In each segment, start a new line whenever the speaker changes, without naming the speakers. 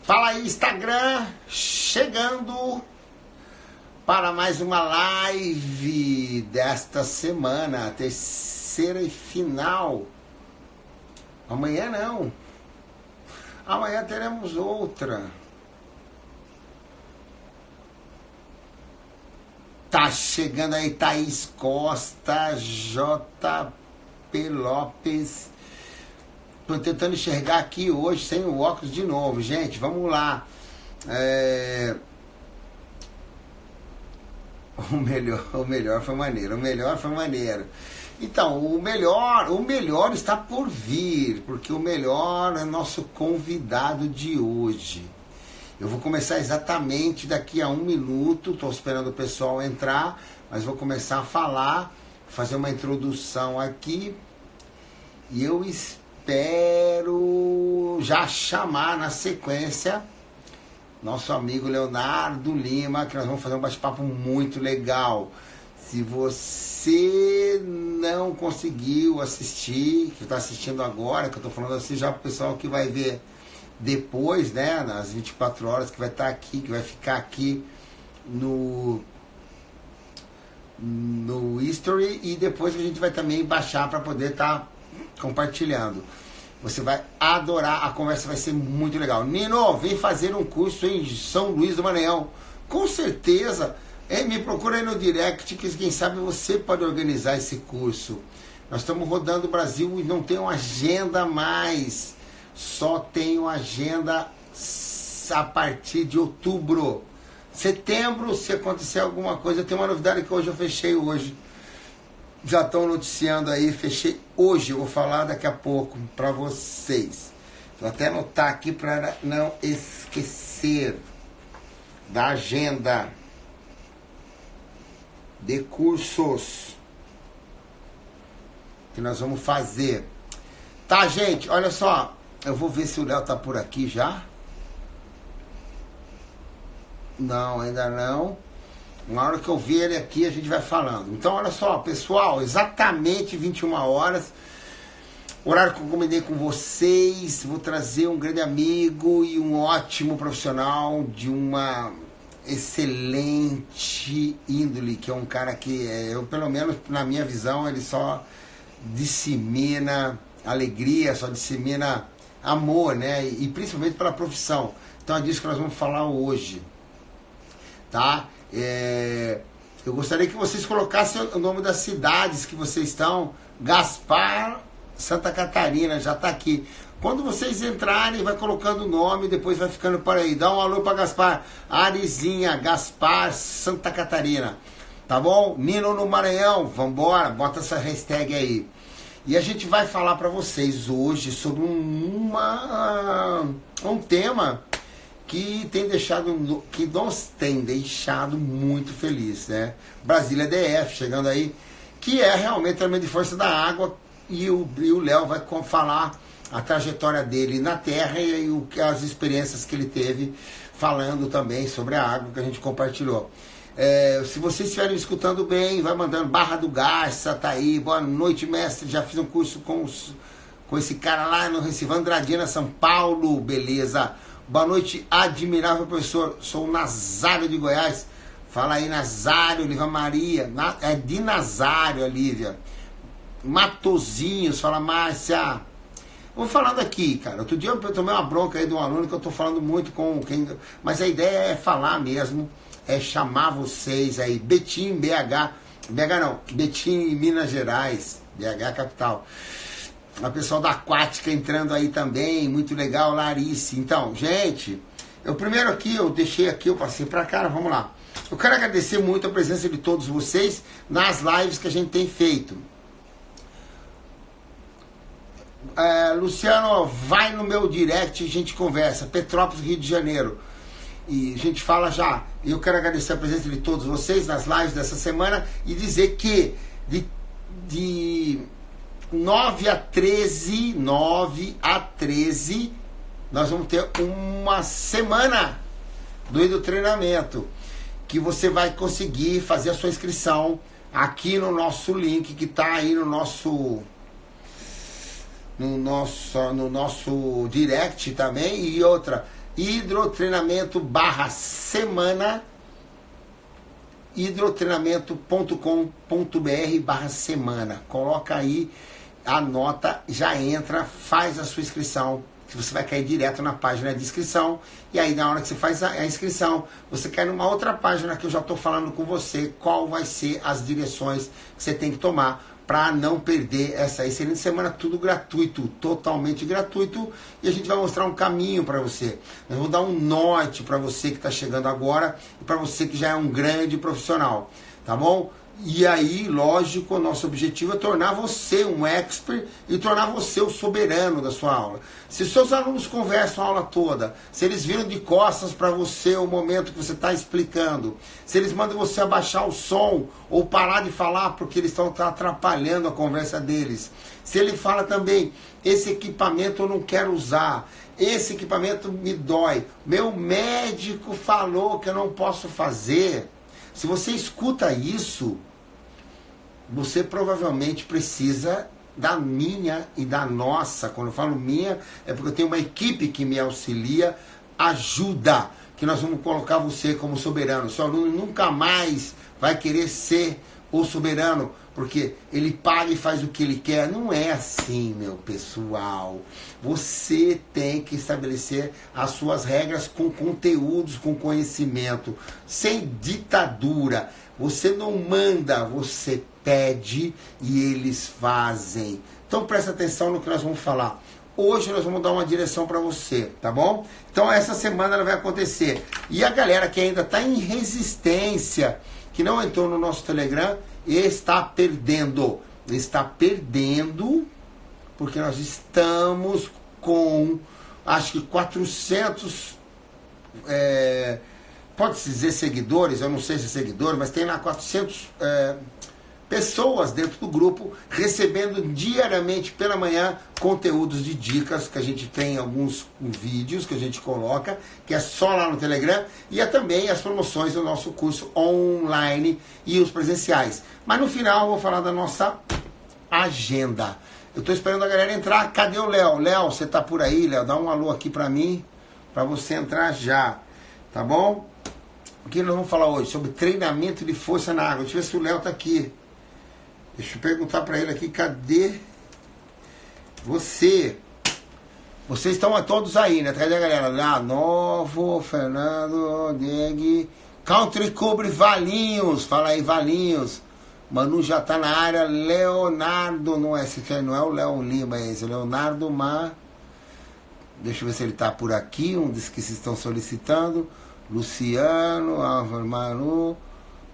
Fala aí, Instagram, chegando para mais uma live desta semana, terceira e final. Amanhã não, amanhã teremos outra. Tá chegando aí Thaís Costa, JP Lopes. Tô tentando enxergar aqui hoje sem o óculos de novo, gente. Vamos lá. O melhor foi maneiro. Então, o melhor está por vir, porque o melhor é nosso convidado de hoje. Eu vou começar exatamente daqui a 1 minuto. Estou esperando o pessoal entrar, mas vou começar a falar, fazer uma introdução aqui. E eu espero já chamar na sequência nosso amigo Leonardo Lima, que nós vamos fazer um bate-papo muito legal. Se você não conseguiu assistir, que está assistindo agora, que eu estou falando assim já para o pessoal que vai ver depois, né, nas 24 horas, que vai estar aqui, que vai ficar aqui no History, e depois a gente vai também baixar para poder estar compartilhando. Você vai adorar, a conversa vai ser muito legal. Nino, vem fazer um curso em São Luís do Maranhão. Com certeza, me procura aí no direct, que quem sabe você pode organizar esse curso. Nós estamos rodando o Brasil e não tem uma agenda mais. Só tenho agenda a partir de outubro. Setembro, se acontecer alguma coisa, tem uma novidade que hoje eu fechei hoje. Já estão noticiando aí, fechei hoje, eu vou falar daqui a pouco para vocês. Vou até anotar aqui para não esquecer da agenda de cursos que nós vamos fazer. Tá, gente, olha só, eu vou ver se o Léo tá por aqui já. Não, ainda não. Na hora que eu ver ele aqui, a gente vai falando. Então, olha só, pessoal, exatamente 21 horas, horário que eu combinei com vocês. Vou trazer um grande amigo e um ótimo profissional de uma excelente índole, que é um cara que, eu, pelo menos na minha visão, ele só dissemina alegria, só dissemina amor, né? E principalmente pela profissão. Então é disso que nós vamos falar hoje, tá? Eu gostaria que vocês colocassem o nome das cidades que vocês estão. Gaspar, Santa Catarina, já está aqui. Quando vocês entrarem, vai colocando o nome, depois vai ficando por aí. Dá um alô para Gaspar. Arizinha, Gaspar, Santa Catarina. Tá bom? Nino no Maranhão, vambora, bota essa hashtag aí. E a gente vai falar para vocês hoje sobre um tema que nos tem deixado muito felizes, né? Brasília DF, chegando aí, que é realmente o treinamento de força da água, e o Léo vai falar a trajetória dele na Terra e as experiências que ele teve, falando também sobre a água que a gente compartilhou. Se vocês estiverem me escutando bem, vai mandando. Barra do Garça, tá aí, boa noite, mestre, já fiz um curso com esse cara lá no Recife, Andradina, São Paulo, beleza. Boa noite, admirável professor. Sou o Nazário de Goiás. Fala aí, Nazário, Lívia Maria. É de Nazário, a Lívia. Matozinhos, fala Márcia. Vou falando aqui, cara. Outro dia eu tomei uma bronca aí de um aluno que eu tô falando muito com quem. Mas a ideia é falar mesmo. É chamar vocês aí. Betim, BH. BH não. Betim, Minas Gerais. BH capital. A pessoal da Aquática entrando aí também, muito legal, Larice. Então, gente, eu primeiro aqui, eu deixei aqui, eu passei pra cá, vamos lá. Eu quero agradecer muito a presença de todos vocês nas lives que a gente tem feito. Luciano, vai no meu direct e a gente conversa. Petrópolis, Rio de Janeiro. E a gente fala já. Eu quero agradecer a presença de todos vocês nas lives dessa semana e dizer que de 9 a 13, nós vamos ter uma semana do treinamento, que você vai conseguir fazer a sua inscrição aqui no nosso link, que está aí no nosso direct também. E outra, hidrotreinamento/semana, hidrotreinamento.com.br/semana. Coloca aí, anota, já entra, faz a sua inscrição, que você vai cair direto na página de inscrição. E aí na hora que você faz a inscrição, você cai numa outra página que eu já estou falando com você qual vai ser as direções que você tem que tomar para não perder essa excelente semana, tudo gratuito, totalmente gratuito, e a gente vai mostrar um caminho para você. Nós vamos dar um norte para você que está chegando agora e para você que já é um grande profissional, tá bom? E aí, lógico, o nosso objetivo é tornar você um expert e tornar você o soberano da sua aula. Se seus alunos conversam a aula toda, se eles viram de costas para você o momento que você está explicando, se eles mandam você abaixar o som ou parar de falar porque eles estão atrapalhando a conversa deles, se ele fala também, esse equipamento eu não quero usar, esse equipamento me dói, meu médico falou que eu não posso fazer, se você escuta isso, você provavelmente precisa da minha e da nossa. Quando eu falo minha, é porque eu tenho uma equipe que me auxilia, ajuda, que nós vamos colocar você como soberano. Seu aluno nunca mais vai querer ser o soberano, porque ele paga e faz o que ele quer. Não é assim, meu pessoal. Você tem que estabelecer as suas regras com conteúdos, com conhecimento, sem ditadura. Você não manda, você pede e eles fazem. Então presta atenção no que nós vamos falar. Hoje nós vamos dar uma direção para você, tá bom? Então essa semana ela vai acontecer. E a galera que ainda está em resistência, que não entrou no nosso Telegram, está perdendo. Está perdendo, porque nós estamos com, acho que 400... pode-se dizer seguidores, eu não sei se é seguidor, mas tem lá 400 pessoas dentro do grupo recebendo diariamente pela manhã conteúdos de dicas, que a gente tem alguns vídeos que a gente coloca, que é só lá no Telegram, e também as promoções do nosso curso online e os presenciais. Mas no final eu vou falar da nossa agenda. Eu estou esperando a galera entrar. Cadê o Léo? Léo, você está por aí, Léo? Dá um alô aqui para mim, para você entrar já, tá bom? O que nós vamos falar hoje? Sobre treinamento de força na água. Deixa eu ver se o Léo está aqui. Deixa eu perguntar para ele aqui, cadê você? Vocês estão todos aí, né? Cadê a galera? Lá, Novo, Fernando, Deg, Country Cobre Valinhos. Fala aí, Valinhos. Manu já tá na área. Leonardo, não é esse aqui, não é o Léo Lima, é esse. Leonardo Mar. Deixa eu ver se ele tá por aqui, um dos que se estão solicitando. Luciano, Álvaro Manu,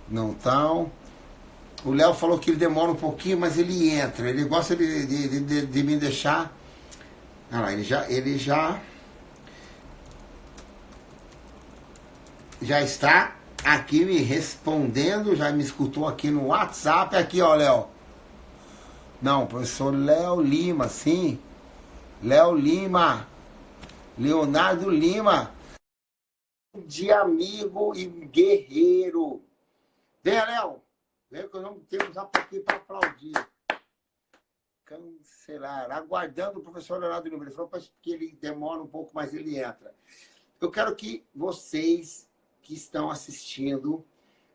não tal. O Léo falou que ele demora um pouquinho, mas ele entra. Ele gosta de me deixar. Ah lá, ele já está aqui me respondendo, já me escutou aqui no WhatsApp. Aqui, ó, Léo. Não, professor Léo Lima, sim. Léo Lima. Leonardo Lima. De amigo e guerreiro. Venha, Léo. Venha que nós não temos aqui para aplaudir. Cancelar. Aguardando o professor Leonardo Lima. Ele falou que ele demora um pouco, mas ele entra. Eu quero que vocês que estão assistindo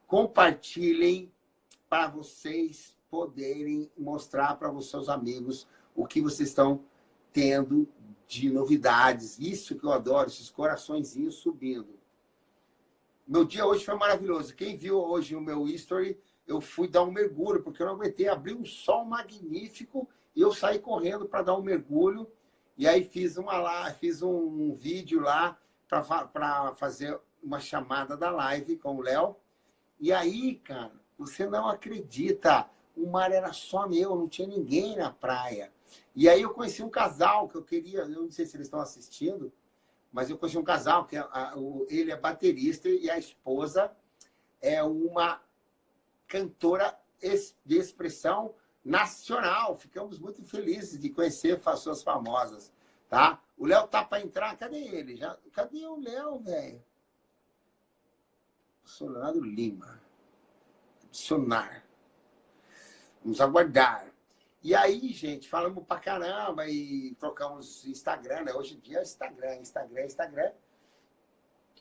compartilhem para vocês poderem mostrar para os seus amigos o que vocês estão tendo de novidades. Isso que eu adoro, esses coraçõezinhos subindo. Meu dia hoje foi maravilhoso. Quem viu hoje o meu history, eu fui dar um mergulho, porque eu não aguentei. Abrir um sol magnífico e eu saí correndo para dar um mergulho. E aí fiz um vídeo lá para fazer uma chamada da live com o Léo. E aí, cara, você não acredita, o mar era só meu, não tinha ninguém na praia. E aí eu conheci um casal que eu queria, eu não sei se eles estão assistindo, mas eu conheci um casal, que ele é baterista e a esposa é uma cantora de expressão nacional. Ficamos muito felizes de conhecer pessoas famosas, tá? O Léo tá para entrar, cadê ele? Cadê o Léo, velho? Leonardo Lima. Adicionar. Vamos aguardar. E aí, gente, falamos pra caramba e trocamos Instagram, né? Hoje em dia é Instagram.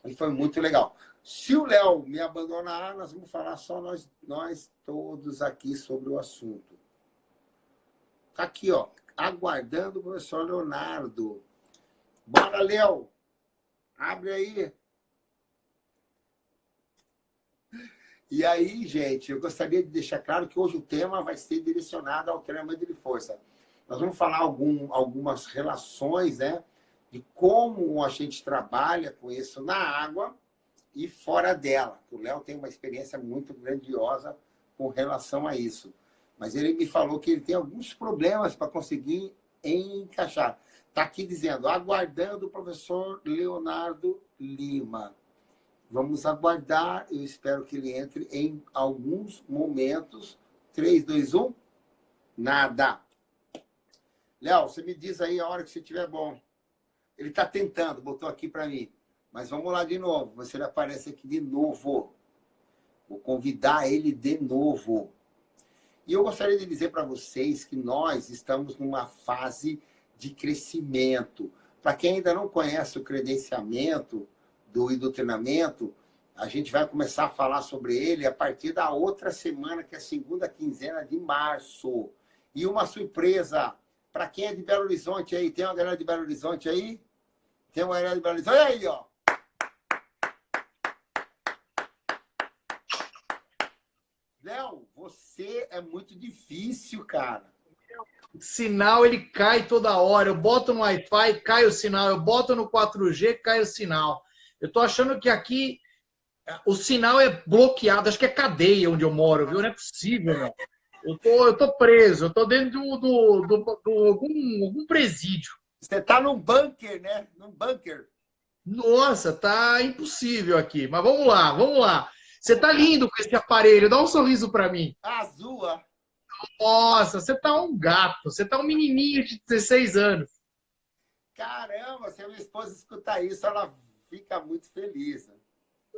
E foi muito legal. Se o Léo me abandonar, nós vamos falar só nós todos aqui sobre o assunto. Tá aqui, ó, aguardando o professor Leonardo. Bora, Léo! Abre aí. E aí, gente, eu gostaria de deixar claro que hoje o tema vai ser direcionado ao treinamento de força. Nós vamos falar algumas relações, né, de como a gente trabalha com isso na água e fora dela. O Léo tem uma experiência muito grandiosa com relação a isso. Mas ele me falou que ele tem alguns problemas para conseguir encaixar. Está aqui dizendo, aguardando o professor Leonardo Lima. Vamos aguardar, eu espero que ele entre em alguns momentos. 3, 2, 1, nada. Léo, você me diz aí a hora que você estiver bom. Ele está tentando, botou aqui para mim. Mas vamos lá de novo, você aparece aqui de novo. Vou convidar ele de novo. E eu gostaria de dizer para vocês que nós estamos numa fase de crescimento. Para quem ainda não conhece o credenciamento do treinamento, a gente vai começar a falar sobre ele a partir da outra semana, que é a segunda quinzena de março. E uma surpresa, para quem é de Belo Horizonte aí, tem uma galera de Belo Horizonte aí? Tem uma galera de Belo Horizonte? Olha aí, ó. Léo, você é muito difícil, cara.
O sinal, ele cai toda hora. Eu boto no Wi-Fi, cai o sinal. Eu boto no 4G, cai o sinal. Eu tô achando que aqui o sinal é bloqueado. Acho que é cadeia onde eu moro, viu? Não é possível, não. Eu tô preso. Eu tô dentro algum presídio.
Você tá num bunker, né? Num bunker.
Nossa, tá impossível aqui. Mas vamos lá, vamos lá. Você tá lindo com esse aparelho. Dá um sorriso para mim.
Azul, ó.
Nossa, você tá um gato. Você tá um menininho de 16 anos.
Caramba, se a minha esposa escutar isso, ela fica muito feliz. Né?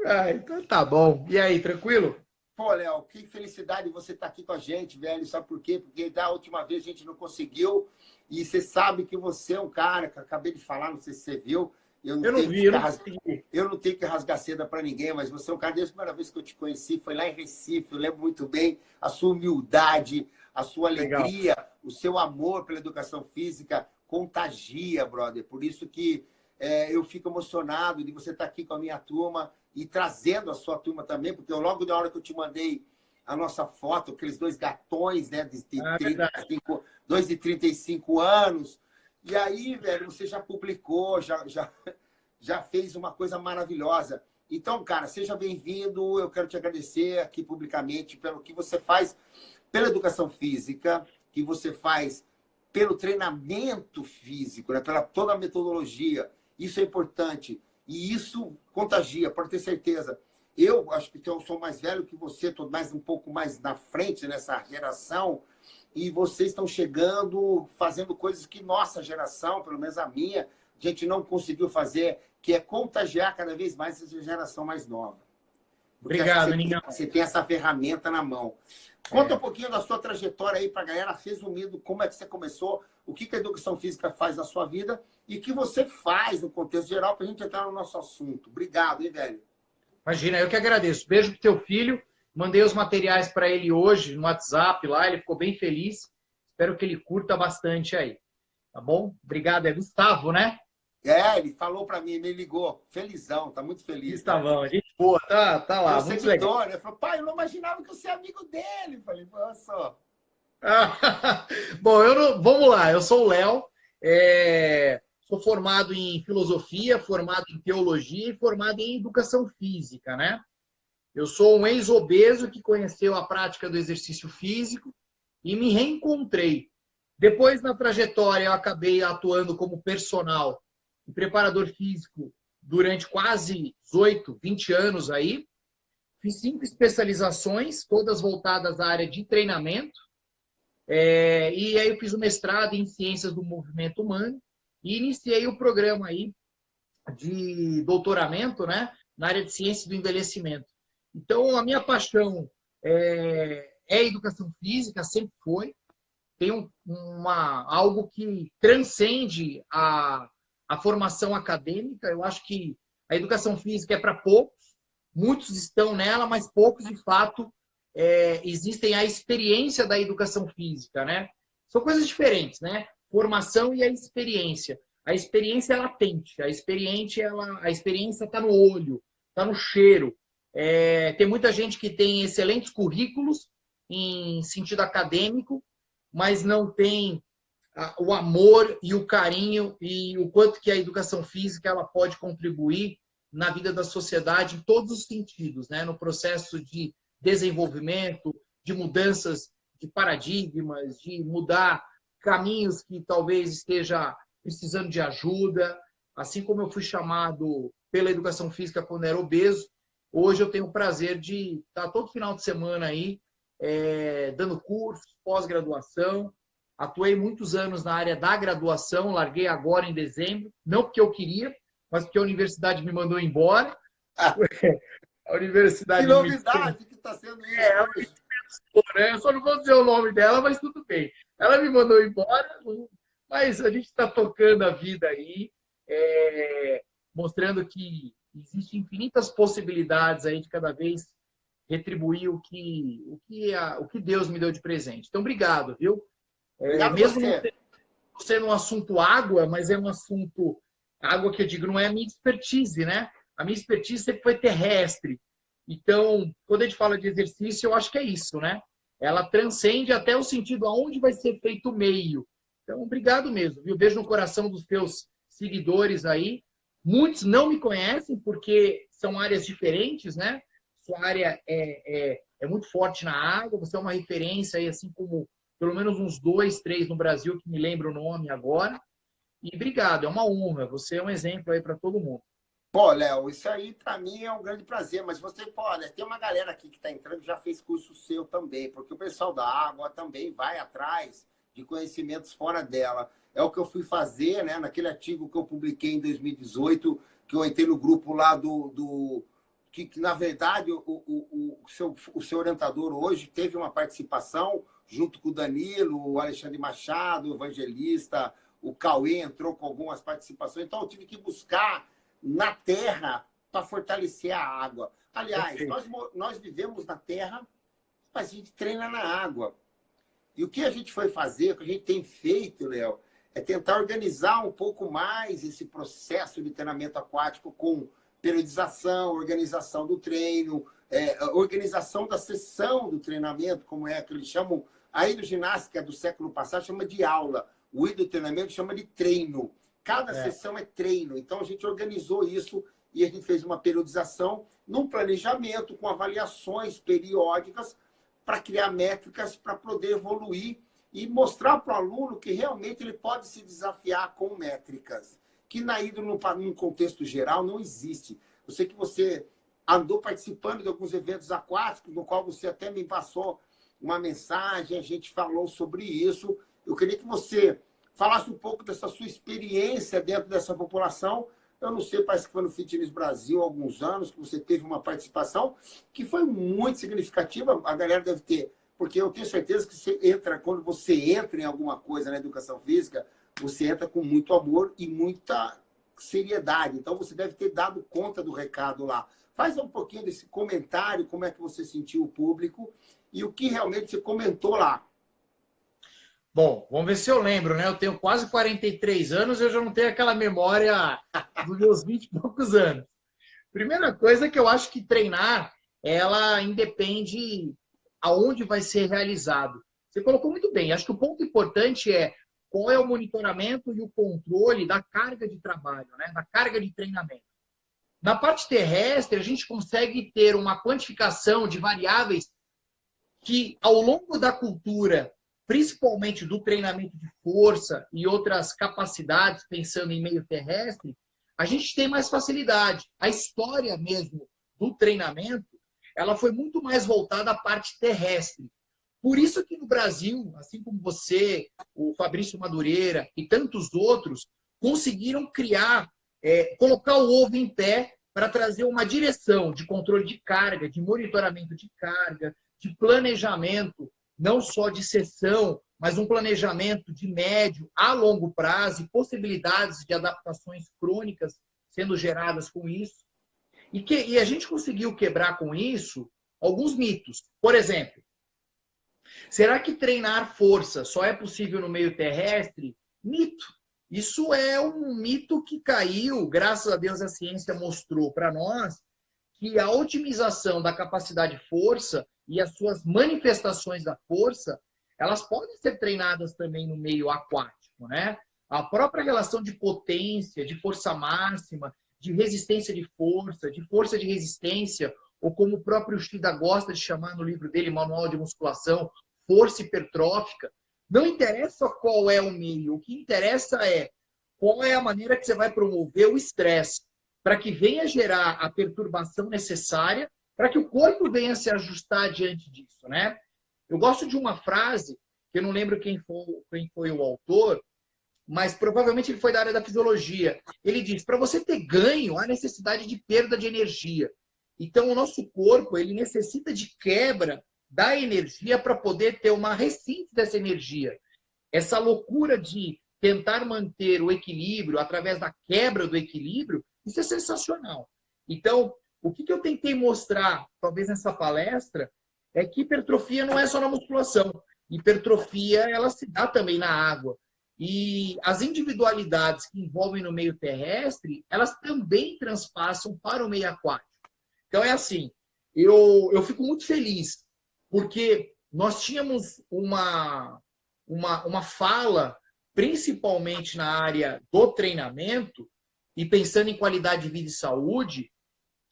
Ah, então tá bom. E aí, tranquilo?
Pô, Léo, que felicidade você estar aqui com a gente, velho. Sabe por quê? Porque da última vez a gente não conseguiu. E você sabe que você é um cara, que eu acabei de falar, não sei se você viu. Eu não tenho que rasgar seda para ninguém, mas você é um cara, desde a primeira vez que eu te conheci, foi lá em Recife, eu lembro muito bem a sua humildade, a sua alegria, legal. O seu amor pela educação física contagia, brother. Por isso que eu fico emocionado de você estar aqui com a minha turma e trazendo a sua turma também, porque logo na hora que eu te mandei a nossa foto, aqueles dois gatões, né, de 2 de 35 anos, e aí, velho, você já publicou, já fez uma coisa maravilhosa. Então, cara, seja bem-vindo. Eu quero te agradecer aqui publicamente pelo que você faz pela educação física, que você faz pelo treinamento físico, né? Pela toda a metodologia. Isso é importante. E isso contagia, pode ter certeza. Eu acho que eu sou mais velho que você, estou um pouco mais na frente nessa geração, e vocês estão chegando, fazendo coisas que nossa geração, pelo menos a minha, a gente não conseguiu fazer, que é contagiar cada vez mais essa geração mais nova. Porque
obrigado,
você tem essa ferramenta na mão. Conta um pouquinho da sua trajetória aí para a galera, resumindo como é que você começou, o que a educação física faz na sua vida e o que você faz no contexto geral para a gente entrar no nosso assunto. Obrigado, hein, velho?
Imagina, eu que agradeço. Beijo pro teu filho. Mandei os materiais para ele hoje no WhatsApp lá, ele ficou bem feliz. Espero que ele curta bastante aí. Tá bom? Obrigado, é Gustavo, né?
Ele falou para mim, me ligou, felizão, tá muito feliz.
Gustavão, gente boa, tá lá, muito
seguidor,
legal.
Né? Falou, pai, eu não imaginava que eu seria amigo dele. Falei, olha só.
Bom, vamos lá, eu sou o Léo, sou formado em filosofia, formado em teologia e formado em educação física, né? Eu sou um ex-obeso que conheceu a prática do exercício físico e me reencontrei. Depois, na trajetória, eu acabei atuando como personal e preparador físico durante quase 18, 20 anos aí. Fiz 5 especializações, todas voltadas à área de treinamento. E aí eu fiz o mestrado em Ciências do Movimento Humano e iniciei o programa aí de doutoramento, né, na área de Ciências do Envelhecimento. Então, a minha paixão é a educação física, sempre foi. Tem algo que transcende a formação acadêmica. Eu acho que A educação física é para poucos, muitos estão nela, mas poucos, de fato, existem a experiência da educação física, né? São coisas diferentes, né? Formação e a experiência. A experiência é latente, a experiência está no olho, está no cheiro. Tem muita gente que tem excelentes currículos em sentido acadêmico, mas não tem o amor e o carinho e o quanto que a educação física ela pode contribuir na vida da sociedade em todos os sentidos, né? No processo de desenvolvimento, de mudanças de paradigmas, de mudar caminhos que talvez esteja precisando de ajuda. Assim como eu fui chamado pela educação física quando era obeso, hoje eu tenho o prazer de estar todo final de semana aí dando cursos, pós-graduação. Atuei muitos anos na área da graduação, larguei agora em dezembro, não porque eu queria, mas porque a universidade me mandou embora. A universidade
que novidade que está sendo isso.
Eu só não vou dizer o nome dela, mas tudo bem. Ela me mandou embora, mas a gente está tocando a vida aí, mostrando que existem infinitas possibilidades aí de cada vez retribuir o que Deus me deu de presente. Então, obrigado, viu? Mesmo não sendo um assunto água, mas é um assunto... Água que eu digo não é a minha expertise, né? A minha expertise sempre foi terrestre. Então, quando a gente fala de exercício, eu acho que é isso, né? Ela transcende até o sentido aonde vai ser feito o meio. Então, obrigado mesmo, viu? Beijo no coração dos teus seguidores aí. Muitos não me conhecem porque são áreas diferentes, né? Sua área é muito forte na água, você é uma referência aí, assim como pelo menos uns 2, 3 no Brasil, que me lembro o nome agora. E obrigado, é uma honra. Você é um exemplo aí para todo mundo.
Pô, Léo, isso aí para mim é um grande prazer, mas você, olha, tem uma galera aqui que está entrando que já fez curso seu também, porque o pessoal da água também vai atrás de conhecimentos fora dela. É o que eu fui fazer, né, naquele artigo que eu publiquei em 2018, que eu entrei no grupo lá que na verdade, o seu orientador hoje teve uma participação junto com o Danilo, o Alexandre Machado, o Evangelista, o Cauê entrou com algumas participações, então eu tive que buscar na terra para fortalecer a água. Aliás, nós vivemos na terra, mas a gente treina na água. E o que a gente foi fazer, o que a gente tem feito, Léo, é tentar organizar um pouco mais esse processo de treinamento aquático com periodização, organização do treino, organização da sessão do treinamento, como é que eles chamam, a hidroginástica do século passado chama de aula. O hidrotreinamento chama de treino. Cada sessão é treino. Então, a gente organizou isso e a gente fez uma periodização num planejamento com avaliações periódicas para criar métricas para poder evoluir e mostrar para o aluno que realmente ele pode se desafiar com métricas, que na hidro, num contexto geral, não existe. Eu sei que você andou participando de alguns eventos aquáticos, no qual você até me passou uma mensagem, a gente falou sobre isso. Eu queria que você falasse um pouco dessa sua experiência dentro dessa população. Eu não sei, parece que foi no Fitness Brasil há alguns anos que você teve uma participação que foi muito significativa. A galera deve ter, porque eu tenho certeza que quando você entra em alguma coisa na educação física, você entra com muito amor e muita seriedade. Então, você deve ter dado conta do recado lá. Faz um pouquinho desse comentário, como é que você sentiu o público e o que realmente você comentou lá.
Bom, vamos ver se eu lembro, né? Eu tenho quase 43 anos e eu já não tenho aquela memória dos meus 20 e poucos anos. Primeira coisa é que eu acho que treinar, ela independe aonde vai ser realizado. Você colocou muito bem. Acho que o ponto importante é qual é o monitoramento e o controle da carga de trabalho, né? Da carga de treinamento. Na parte terrestre, a gente consegue ter uma quantificação de variáveis que, ao longo da cultura, principalmente do treinamento de força e outras capacidades, pensando em meio terrestre, a gente tem mais facilidade. A história mesmo do treinamento, ela foi muito mais voltada à parte terrestre. Por isso que no Brasil, assim como você, o Fabrício Madureira e tantos outros, conseguiram criar, colocar o ovo em pé para trazer uma direção de controle de carga, de monitoramento de carga, de planejamento, não só de sessão, mas um planejamento de médio a longo prazo e possibilidades de adaptações crônicas sendo geradas com isso. E a gente conseguiu quebrar com isso alguns mitos. Por exemplo, será que treinar força só é possível no meio terrestre? Mito. Isso é um mito que caiu, graças a Deus a ciência mostrou para nós que a otimização da capacidade de força e as suas manifestações da força, elas podem ser treinadas também no meio aquático, né? A própria relação de potência, de força máxima, de resistência de força de resistência, ou como o próprio Shida gosta de chamar no livro dele, Manual de Musculação, força hipertrófica. Não interessa qual é o meio, o que interessa é qual é a maneira que você vai promover o estresse, para que venha gerar a perturbação necessária, para que o corpo venha se ajustar diante disso, né? Eu gosto de uma frase, que eu não lembro quem foi o autor, mas provavelmente ele foi da área da fisiologia. Ele diz, para você ter ganho, há necessidade de perda de energia. Então, o nosso corpo, ele necessita de quebra da energia para poder ter uma ressíntese dessa energia. Essa loucura de tentar manter o equilíbrio através da quebra do equilíbrio, isso é sensacional. Então, o que eu tentei mostrar, talvez nessa palestra, é que hipertrofia não é só na musculação. Hipertrofia, ela se dá também na água. E as individualidades que envolvem no meio terrestre, elas também transpassam para o meio aquático. Então, é assim, eu fico muito feliz, porque nós tínhamos uma fala, principalmente na área do treinamento, e pensando em qualidade de vida e saúde,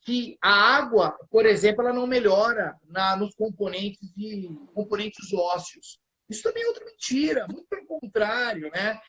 que a água, por exemplo, ela não melhora nos componentes ósseos. Isso também é outra mentira, muito pelo contrário, né?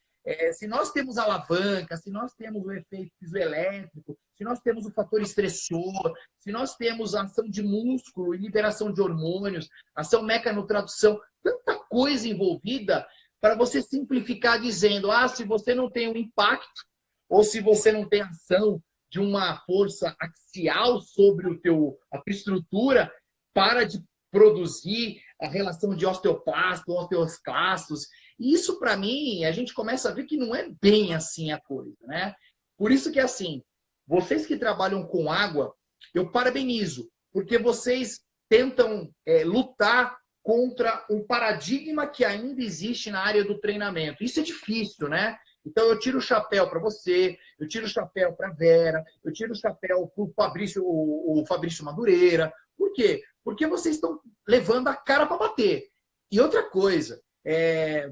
Se nós temos alavanca, se nós temos o efeito pisoelétrico, se nós temos o fator estressor, se nós temos a ação de músculo e liberação de hormônios, ação mecanotradução, tanta coisa envolvida para você simplificar dizendo, se você não tem um impacto ou se você não tem ação de uma força axial sobre a tua estrutura, para de produzir a relação de osteoplasto, osteoclastos. E isso, para mim, a gente começa a ver que não é bem assim a coisa, né? Por isso que, assim, vocês que trabalham com água, eu parabenizo, porque vocês tentam lutar contra um paradigma que ainda existe na área do treinamento. Isso é difícil, né? Então, eu tiro o chapéu para você, eu tiro o chapéu para a Vera, eu tiro o chapéu para o Fabrício Madureira. Por quê? Porque vocês estão levando a cara para bater. E outra coisa,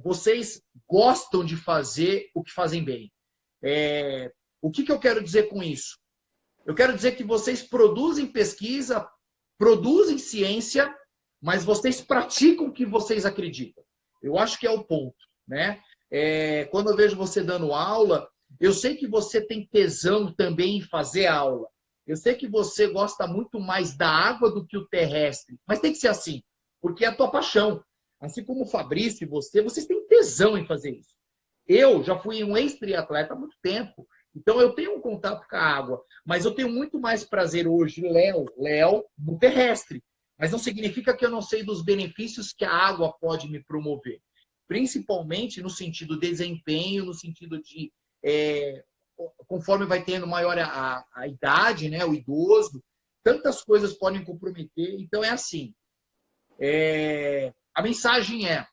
vocês gostam de fazer o que fazem bem. O que eu quero dizer com isso? Eu quero dizer que vocês produzem pesquisa, produzem ciência, mas vocês praticam o que vocês acreditam. Eu acho que é o ponto, né? Quando eu vejo você dando aula, eu sei que você tem tesão também em fazer aula. Eu sei que você gosta muito mais da água do que o terrestre, mas tem que ser assim, porque é a tua paixão. Assim como o Fabrício e vocês têm tesão em fazer isso. Eu já fui um ex-triatleta há muito tempo, então eu tenho um contato com a água, mas eu tenho muito mais prazer hoje, Léo, no terrestre. Mas não significa que eu não sei dos benefícios que a água pode me promover. Principalmente no sentido de desempenho, no sentido de, conforme vai tendo maior a idade, né, o idoso, tantas coisas podem comprometer. Então, é assim. A mensagem é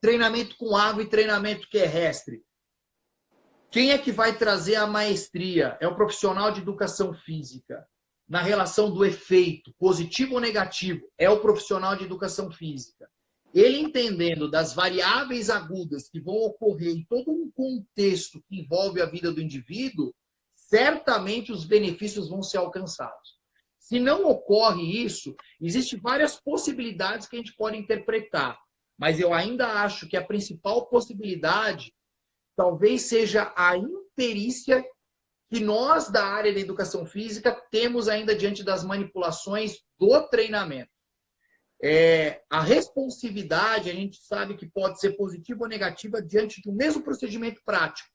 treinamento com água e treinamento terrestre. Quem é que vai trazer a maestria? É o profissional de educação física. Na relação do efeito, positivo ou negativo, é o profissional de educação física. Ele entendendo das variáveis agudas que vão ocorrer em todo um contexto que envolve a vida do indivíduo, certamente os benefícios vão ser alcançados. Se não ocorre isso, existem várias possibilidades que a gente pode interpretar, mas eu ainda acho que a principal possibilidade talvez seja a imperícia que nós, da área da educação física, temos ainda diante das manipulações do treinamento. A responsividade, a gente sabe que pode ser positiva ou negativa diante do mesmo procedimento prático.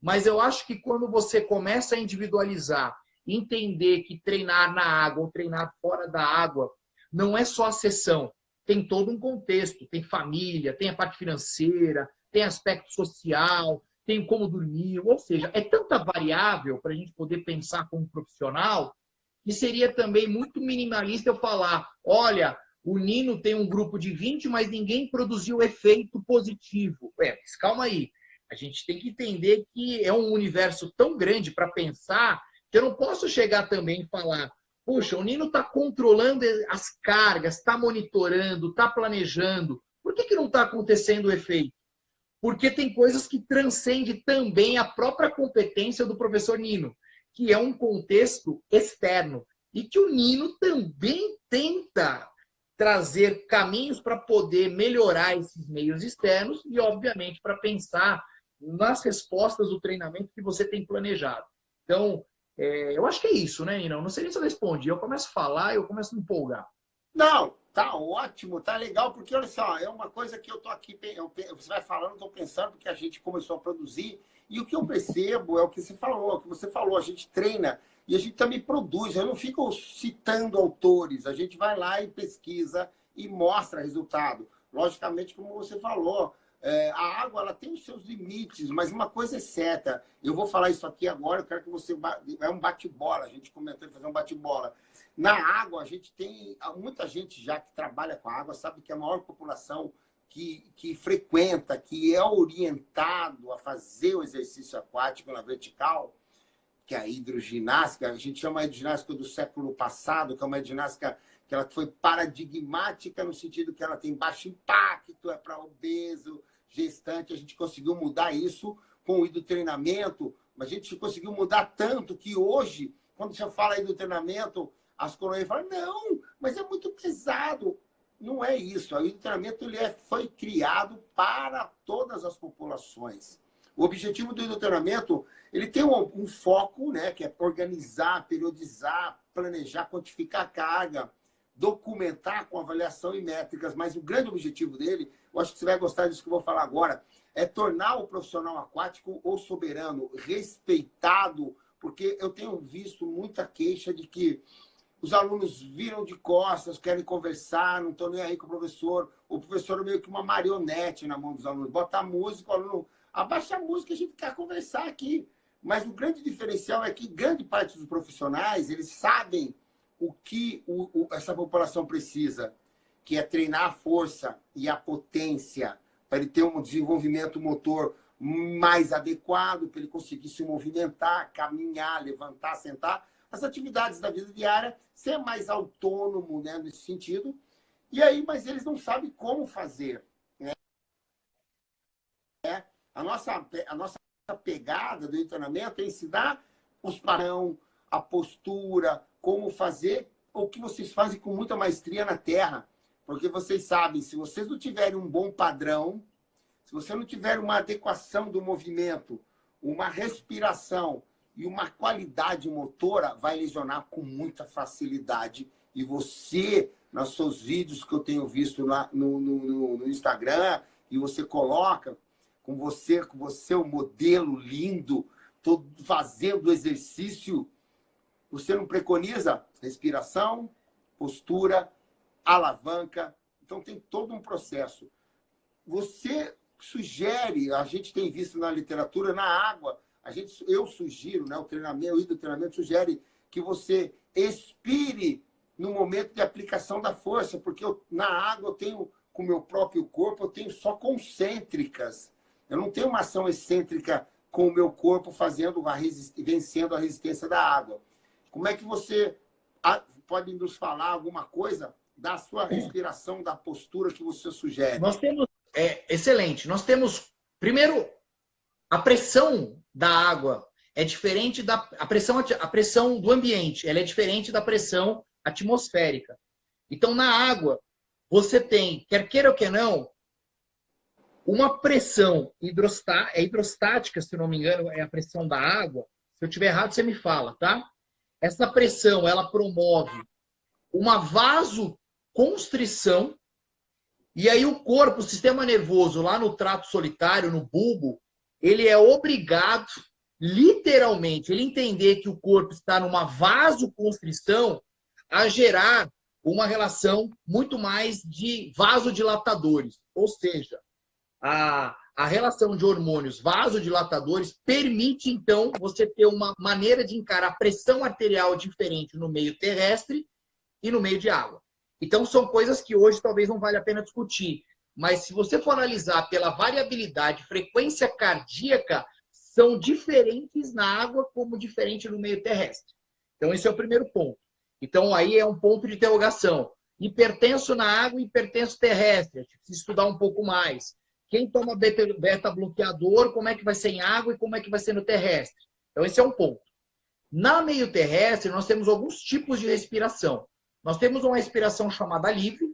Mas eu acho que quando você começa a individualizar, entender que treinar na água ou treinar fora da água não é só a sessão, tem todo um contexto, tem família, tem a parte financeira, tem aspecto social, tenho como dormir, ou seja, é tanta variável para a gente poder pensar como profissional que seria também muito minimalista eu falar, olha, o Nino tem um grupo de 20, mas ninguém produziu efeito positivo. Mas calma aí. A gente tem que entender que é um universo tão grande para pensar que eu não posso chegar também e falar, puxa, o Nino está controlando as cargas, está monitorando, está planejando. Por que não está acontecendo o efeito? Porque tem coisas que transcendem também a própria competência do professor Nino, que é um contexto externo. E que o Nino também tenta trazer caminhos para poder melhorar esses meios externos e, obviamente, para pensar nas respostas do treinamento que você tem planejado. Então, eu acho que é isso, né, Nino? Não sei nem se eu respondi. Eu começo a falar, eu começo a me empolgar.
Não, tá ótimo, tá legal, porque olha só, é uma coisa que eu tô aqui, você vai falando, eu tô pensando, porque a gente começou a produzir, e o que eu percebo é o que você falou, a gente treina e a gente também produz, eu não fico citando autores, a gente vai lá e pesquisa e mostra resultado. Logicamente, como você falou, a água ela tem os seus limites, mas uma coisa é certa, eu vou falar isso aqui agora, eu quero que você... É um bate-bola, a gente comentou em fazer um bate-bola. Na água, a gente tem muita gente já que trabalha com a água, sabe que a maior população que frequenta, que é orientado a fazer o exercício aquático na vertical, que é a hidroginástica, a gente chama a hidroginástica do século passado, que é uma hidroginástica que ela foi paradigmática no sentido que ela tem baixo impacto, é para obeso, gestante, a gente conseguiu mudar isso com o hidrotreinamento, mas a gente conseguiu mudar tanto que hoje, quando você fala hidrotreinamento, as colônias falam, não, mas é muito pesado. Não é isso. O hidrotreinamento foi criado para todas as populações. O objetivo do hidrotreinamento, ele tem um foco, né, que é organizar, periodizar, planejar, quantificar a carga, documentar com avaliação e métricas, mas o grande objetivo dele, eu acho que você vai gostar disso que eu vou falar agora, é tornar o profissional aquático ou soberano, respeitado, porque eu tenho visto muita queixa de que os alunos viram de costas, querem conversar, não estão nem aí com o professor é meio que uma marionete na mão dos alunos, bota a música, o aluno abaixa a música e a gente quer conversar aqui. Mas o grande diferencial é que grande parte dos profissionais, eles sabem o que essa população precisa, que é treinar a força e a potência, para ele ter um desenvolvimento motor mais adequado, para ele conseguir se movimentar, caminhar, levantar, sentar, as atividades da vida diária, ser mais autônomo, né, nesse sentido. E aí, mas eles não sabem como fazer. Né? A nossa pegada do treinamento é ensinar os padrões, a postura, como fazer o que vocês fazem com muita maestria na Terra. Porque vocês sabem, se vocês não tiverem um bom padrão, se você não tiver uma adequação do movimento, uma respiração e uma qualidade motora, vai lesionar com muita facilidade. E você, nos seus vídeos que eu tenho visto lá no Instagram, e você coloca com você o modelo lindo, todo fazendo exercício, você não preconiza respiração, postura, alavanca. Então, tem todo um processo. Você sugere, a gente tem visto na literatura, na água, eu sugiro, né, o hidrotreinamento sugere que você expire no momento de aplicação da força, porque na água eu tenho, com o meu próprio corpo, eu tenho só concêntricas. Eu não tenho uma ação excêntrica com o meu corpo vencendo a resistência da água. Como é que você pode nos falar alguma coisa da sua respiração, da postura que você sugere?
Nós temos, excelente, nós temos, primeiro, a pressão da água é diferente a pressão do ambiente, ela é diferente da pressão atmosférica. Então, na água, você tem, quer queira ou quer não, uma pressão hidrostática, se não me engano, é a pressão da água. Se eu estiver errado, você me fala, tá? Essa pressão, ela promove uma vasoconstrição, e aí o corpo, o sistema nervoso, lá no trato solitário, no bulbo, ele é obrigado, literalmente, ele entender que o corpo está numa vasoconstrição, a gerar uma relação muito mais de vasodilatadores. Ou seja, a relação de hormônios vasodilatadores permite, então, você ter uma maneira de encarar a pressão arterial diferente no meio terrestre e no meio de água. Então, são coisas que hoje talvez não valha a pena discutir. Mas se você for analisar pela variabilidade, frequência cardíaca, são diferentes na água como diferente no meio terrestre. Então, esse é o primeiro ponto. Então, aí é um ponto de interrogação. Hipertenso na água e hipertenso terrestre. A gente precisa estudar um pouco mais. Quem toma beta-bloqueador, como é que vai ser em água e como é que vai ser no terrestre? Então, esse é um ponto. Na meio terrestre, nós temos alguns tipos de respiração. Nós temos uma respiração chamada livre,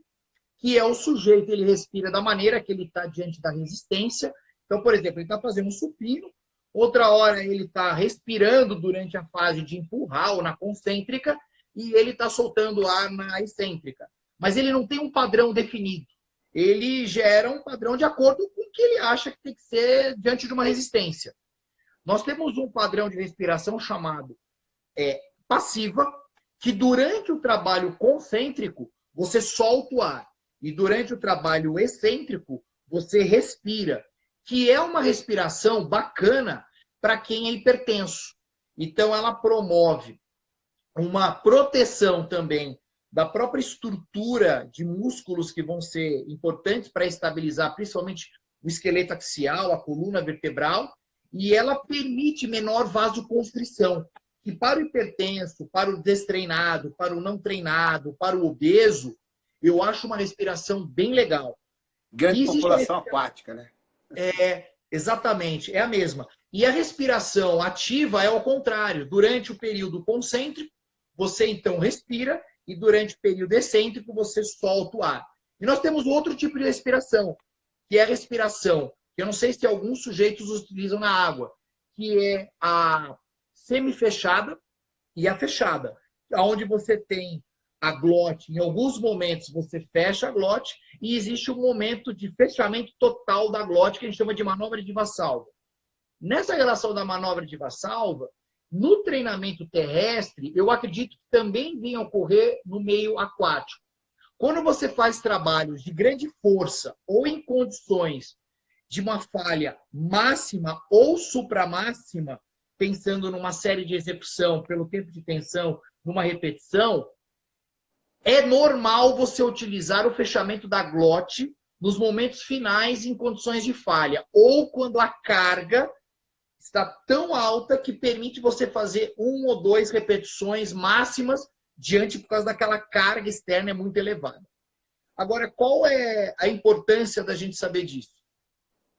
que é o sujeito, ele respira da maneira que ele está diante da resistência. Então, por exemplo, ele está fazendo um supino, outra hora ele está respirando durante a fase de empurrar ou na concêntrica, e ele está soltando ar na excêntrica. Mas ele não tem um padrão definido. Ele gera um padrão de acordo com o que ele acha que tem que ser diante de uma resistência. Nós temos um padrão de respiração chamado passiva, que durante o trabalho concêntrico, você solta o ar. E durante o trabalho excêntrico, você respira. Que é uma respiração bacana para quem é hipertenso. Então, ela promove uma proteção também da própria estrutura de músculos que vão ser importantes para estabilizar, principalmente o esqueleto axial, a coluna vertebral, e ela permite menor vasoconstrição, que para o hipertenso, para o destreinado, para o não treinado, para o obeso, eu acho uma respiração bem legal.
Grande população aquática, né?
Exatamente, é a mesma. E a respiração ativa é ao contrário. Durante o período concêntrico, você então respira, e durante o período excêntrico, você solta o ar. E nós temos outro tipo de respiração, que é a respiração, que eu não sei se alguns sujeitos utilizam na água, que é a semifechada e a fechada, onde você tem a glote, em alguns momentos você fecha a glote, e existe um momento de fechamento total da glote, que a gente chama de manobra de Valsalva. Nessa relação da manobra de Valsalva, no treinamento terrestre, eu acredito que também venha a ocorrer no meio aquático. Quando você faz trabalhos de grande força ou em condições de uma falha máxima ou supramáxima, pensando numa série de execução pelo tempo de tensão, numa repetição, é normal você utilizar o fechamento da glote nos momentos finais em condições de falha, ou quando a carga está tão alta que permite você fazer 1 ou 2 repetições máximas diante por causa daquela carga externa é muito elevada. Agora, qual é a importância da gente saber disso?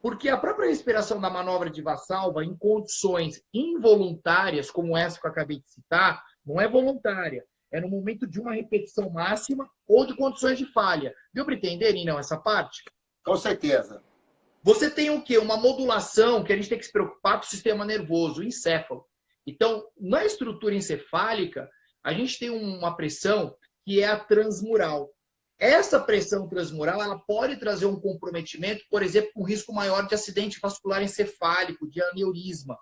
Porque a própria respiração da manobra de Valsalva, em condições involuntárias, como essa que eu acabei de citar, não é voluntária. É no momento de uma repetição máxima ou de condições de falha. Deu para entender, não, essa parte?
Com certeza.
Você tem o quê? Uma modulação que a gente tem que se preocupar com o sistema nervoso, o encéfalo. Então, na estrutura encefálica, a gente tem uma pressão que é a transmural. Essa pressão transmural, ela pode trazer um comprometimento, por exemplo, com risco maior de acidente vascular encefálico, de aneurisma.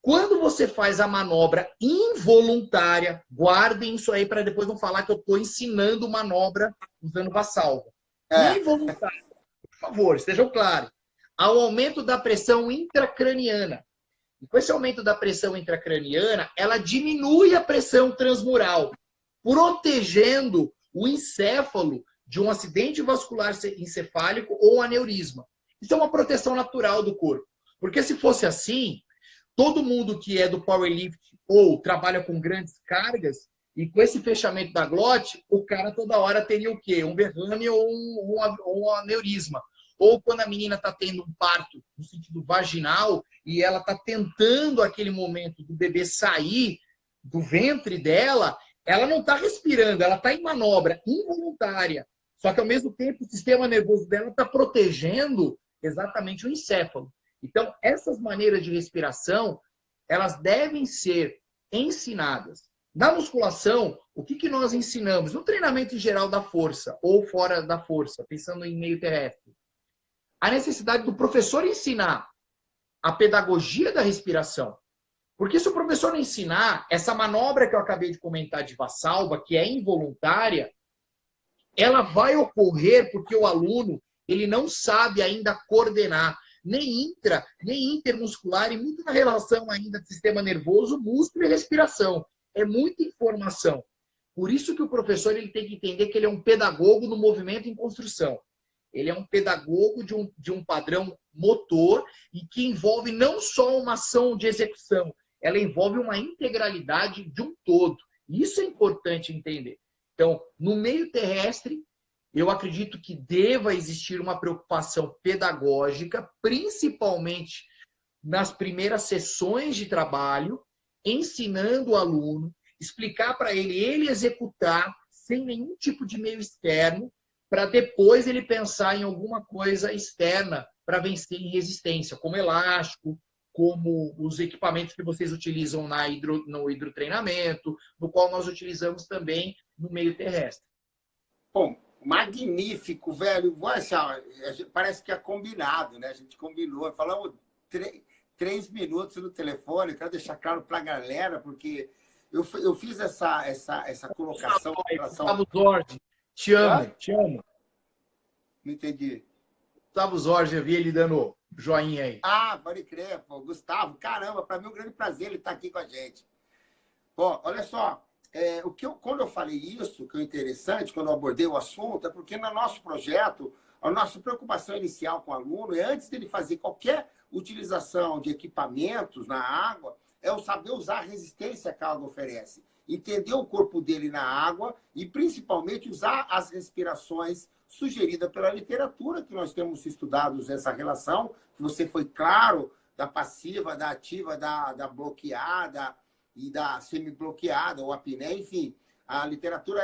Quando você faz a manobra involuntária, guardem isso aí para depois não falar que eu estou ensinando manobra usando Valsalva. Involuntária, por favor, estejam claros. Há um aumento da pressão intracraniana. E com esse aumento da pressão intracraniana, ela diminui a pressão transmural, protegendo o encéfalo de um acidente vascular encefálico ou aneurisma. Isso é uma proteção natural do corpo. Porque se fosse assim, todo mundo que é do powerlift ou trabalha com grandes cargas, e com esse fechamento da glote, o cara toda hora teria o quê? Um derrame ou um aneurisma. Ou quando a menina está tendo um parto no sentido vaginal e ela está tentando aquele momento do bebê sair do ventre dela, ela não está respirando, ela está em manobra involuntária. Só que, ao mesmo tempo, o sistema nervoso dela está protegendo exatamente o encéfalo. Então, essas maneiras de respiração, elas devem ser ensinadas. Na musculação, o que nós ensinamos? No treinamento em geral da força, ou fora da força, pensando em meio terrestre. A necessidade do professor ensinar a pedagogia da respiração. Porque se o professor não ensinar, essa manobra que eu acabei de comentar de Valsalva, que é involuntária, ela vai ocorrer porque o aluno ele não sabe ainda coordenar. nem intermuscular, e muito na relação ainda do sistema nervoso, músculo e respiração. É muita informação. Por isso que o professor ele tem que entender que ele é um pedagogo no movimento em construção. Ele é um pedagogo de um padrão motor e que envolve não só uma ação de execução, ela envolve uma integralidade de um todo. Isso é importante entender. Então, no meio terrestre, eu acredito que deva existir uma preocupação pedagógica, principalmente nas primeiras sessões de trabalho, ensinando o aluno, explicar para ele executar sem nenhum tipo de meio externo, para depois ele pensar em alguma coisa externa para vencer em resistência, como elástico, como os equipamentos que vocês utilizam no hidrotreinamento, no qual nós utilizamos também no meio terrestre.
Bom, magnífico, velho. Parece que é combinado, né? A gente combinou. Falamos 3 minutos no telefone. Quero deixar claro para a galera, porque eu fiz essa colocação.
Gustavo Zorzi, te amo, te amo.
Não entendi.
Gustavo Zorzi, eu vi ele dando joinha aí.
Ah, pode crer, pô. Gustavo, caramba, para mim é um grande prazer ele estar aqui com a gente. Bom, olha só, quando eu falei isso, que é interessante, quando eu abordei o assunto, é porque no nosso projeto, a nossa preocupação inicial com o aluno é, antes dele fazer qualquer utilização de equipamentos na água, é o saber usar a resistência que a água oferece. Entender o corpo dele na água e, principalmente, usar as respirações sugeridas pela literatura, que nós temos estudado essa relação, que você foi claro, da passiva, da ativa, da bloqueada e da semi-bloqueada, ou apneia, enfim. A literatura,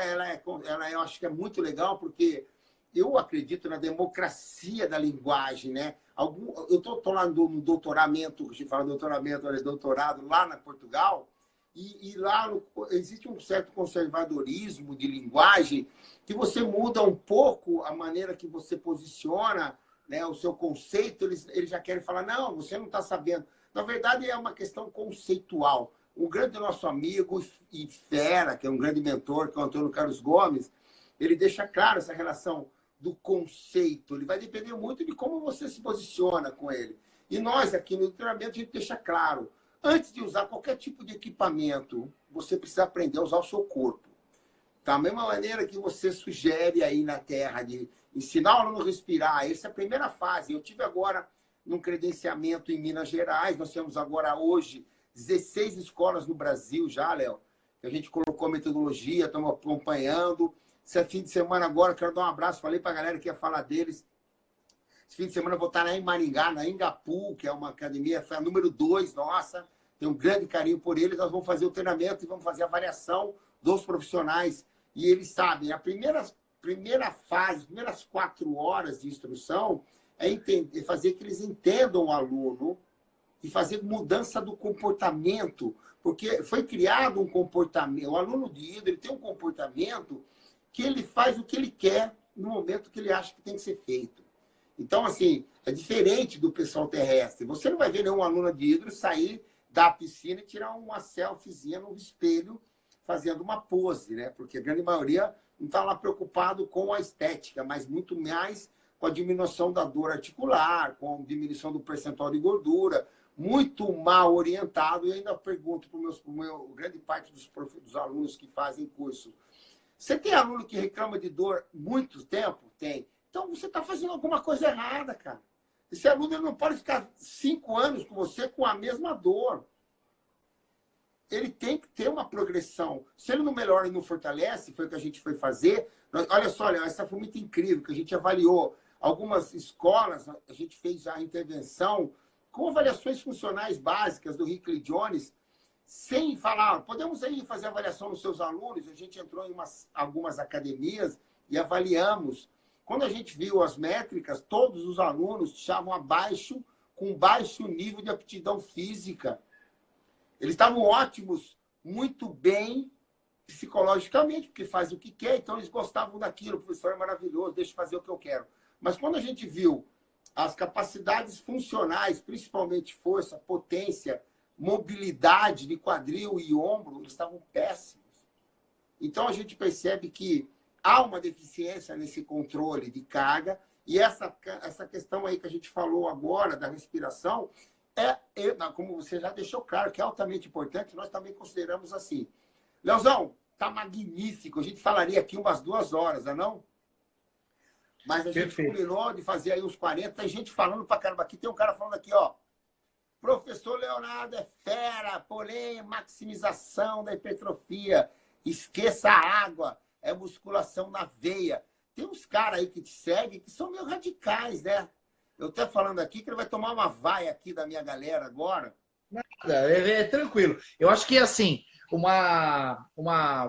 eu acho que é muito legal, porque eu acredito na democracia da linguagem, né? Eu estou lá no doutoramento, a gente fala doutoramento, doutorado, lá na Portugal, e lá existe um certo conservadorismo de linguagem que você muda um pouco a maneira que você posiciona, né, o seu conceito, eles já querem falar, não, você não está sabendo. Na verdade, é uma questão conceitual. Um grande nosso amigo e fera, que é um grande mentor, que é o Antônio Carlos Gomes, ele deixa claro essa relação do conceito. Ele vai depender muito de como você se posiciona com ele. E nós, aqui no treinamento, a gente deixa claro, antes de usar qualquer tipo de equipamento, você precisa aprender a usar o seu corpo. Da mesma maneira que você sugere aí na Terra de ensinar o aluno a respirar, essa é a primeira fase. Eu tive agora num credenciamento em Minas Gerais, nós temos agora hoje 16 escolas no Brasil já, Léo, que a gente colocou a metodologia, estamos acompanhando. Esse fim de semana agora, quero dar um abraço, falei para a galera que ia falar deles. Esse fim de semana eu vou estar em Maringá, na Ingapu, que é uma academia, foi a número 2 nossa, tenho um grande carinho por eles. Nós vamos fazer o treinamento e vamos fazer a avaliação dos profissionais. E eles sabem, a primeira fase, as primeiras 4 horas de instrução é fazer que eles entendam o aluno e fazer mudança do comportamento, porque foi criado um comportamento, o aluno de hidro, ele tem um comportamento que ele faz o que ele quer no momento que ele acha que tem que ser feito. Então, assim, é diferente do pessoal terrestre. Você não vai ver nenhum aluno de hidro sair da piscina e tirar uma selfiezinha no espelho fazendo uma pose, né? Porque a grande maioria não está lá preocupado com a estética, mas muito mais com a diminuição da dor articular, com a diminuição do percentual de gordura, muito mal orientado. E ainda pergunto para grande parte dos alunos que fazem curso, você tem aluno que reclama de dor muito tempo? Tem. Então você está fazendo alguma coisa errada, cara. Esse aluno não pode ficar 5 anos com você com a mesma dor. Ele tem que ter uma progressão. Se ele não melhora e não fortalece, foi o que a gente foi fazer. Olha só, essa foi muito incrível, que a gente avaliou algumas escolas, a gente fez a intervenção com avaliações funcionais básicas do Hickley Jones, sem falar, podemos aí fazer avaliação nos seus alunos. A gente entrou em algumas academias e avaliamos. Quando a gente viu as métricas, todos os alunos estavam abaixo, com baixo nível de aptidão física. Eles estavam ótimos, muito bem psicologicamente, porque faz o que quer, então eles gostavam daquilo. O professor é maravilhoso, deixa eu fazer o que eu quero. Mas quando a gente viu as capacidades funcionais, principalmente força, potência, mobilidade de quadril e ombro, eles estavam péssimos. Então a gente percebe que há uma deficiência nesse controle de carga E essa questão aí que a gente falou agora, da respiração, como você já deixou claro, que é altamente importante, nós também consideramos assim. Leozão, tá magnífico. A gente falaria aqui umas 2 horas, não é não? Mas a gente
Perfeito.
combinou de fazer aí uns 40. Tem gente falando pra caramba. Aqui tem um cara falando aqui, ó. Professor Leonardo é fera, porém, maximização da hipertrofia. Esqueça a água, é musculação na veia. Tem uns caras aí que te seguem que são meio radicais, né? Eu até falando aqui que ele vai tomar uma vaia aqui da minha galera agora.
É tranquilo. Eu acho que, assim,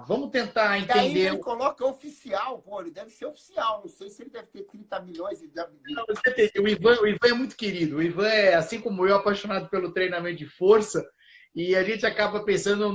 vamos tentar
E aí
entender.
ele coloca oficial, pô, ele deve ser oficial. Não sei se ele deve ter 30 milhões de...
Não, você entendeu. O Ivan é muito querido. O Ivan é, assim como eu, apaixonado pelo treinamento de força. E a gente acaba pensando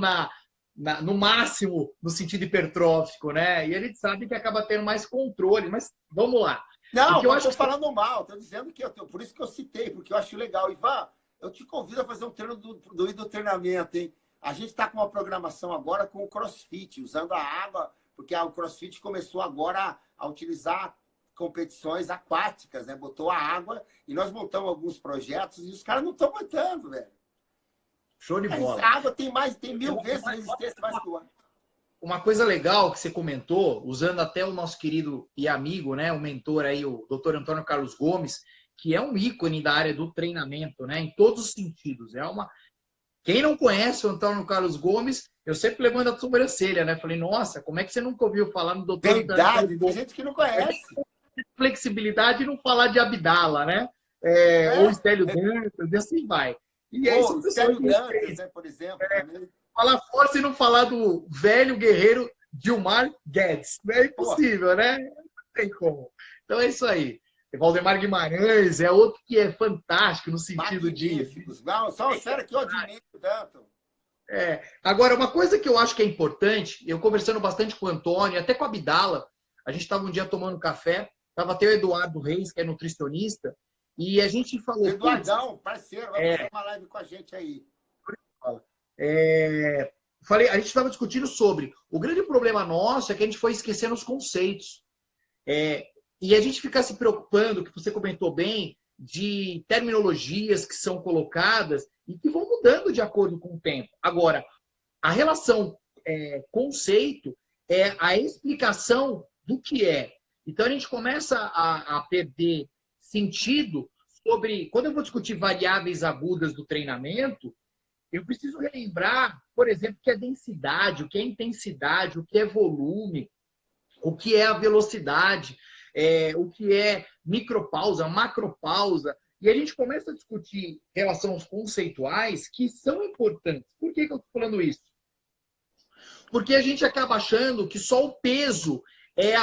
no máximo no sentido hipertrófico, né? E a gente sabe que acaba tendo mais controle. Mas vamos lá.
Não,
Porque eu
não
acho
estou
que
falando mal, estou dizendo que por isso que eu citei, porque eu acho legal. Ivan, eu te convido a fazer um treino do treinamento, hein? A gente está com uma programação agora com o CrossFit, usando a água, porque o CrossFit começou agora a utilizar competições aquáticas, né? Botou a água e nós montamos alguns projetos e os caras não estão aguentando, velho.
show de bola.
A água tem 1000 vezes resistência mais que o ar.
Uma coisa legal que você comentou, usando até o nosso querido e amigo, né, o mentor aí, o Dr. Antônio Carlos Gomes, que é um ícone da área do treinamento, né, em todos os sentidos. Quem não conhece o Antônio Carlos Gomes, eu sempre levanto a sobrancelha, né? Falei, nossa, como é que você nunca ouviu falar no Dr. Antônio Carlos
Verdade, tem
Gomes?
gente que não conhece.
Flexibilidade e não falar de Abdala, né? Ou
É?
Stélio Dantas, e assim vai. E aí
Pô,
são
o
pessoas
Célio
que
Dantas, né, por exemplo, também.
falar força e não falar do velho guerreiro Gilmar Guedes. Não é
Pô,
impossível, né? Não tem como. Então é isso aí. Valdemar Guimarães é outro que é fantástico no sentido de.
magníficos. Não, são os fera que eu admiro tanto.
Agora, uma coisa que eu acho que é importante, eu conversando bastante com o Antônio, até com a Abdala, a gente estava um dia tomando café, estava até o Eduardo Reis, que é nutricionista, e a gente falou.
Eduardão, parceiro, vai fazer uma live com a gente aí.
Falei, a gente estava discutindo sobre. O grande problema nosso é que a gente foi esquecendo os conceitos. E a gente fica se preocupando, que você comentou bem, de terminologias que são colocadas e que vão mudando de acordo com o tempo. Agora, a relação conceito é a explicação do que é. Então, a gente começa a perder sentido sobre... Quando eu vou discutir variáveis agudas do treinamento, eu preciso relembrar, por exemplo, o que é densidade, o que é intensidade, o que é volume, o que é a velocidade, o que é micropausa, macropausa. E a gente começa a discutir relações conceituais que são importantes. Por que eu estou falando isso? Porque a gente acaba achando que só o peso é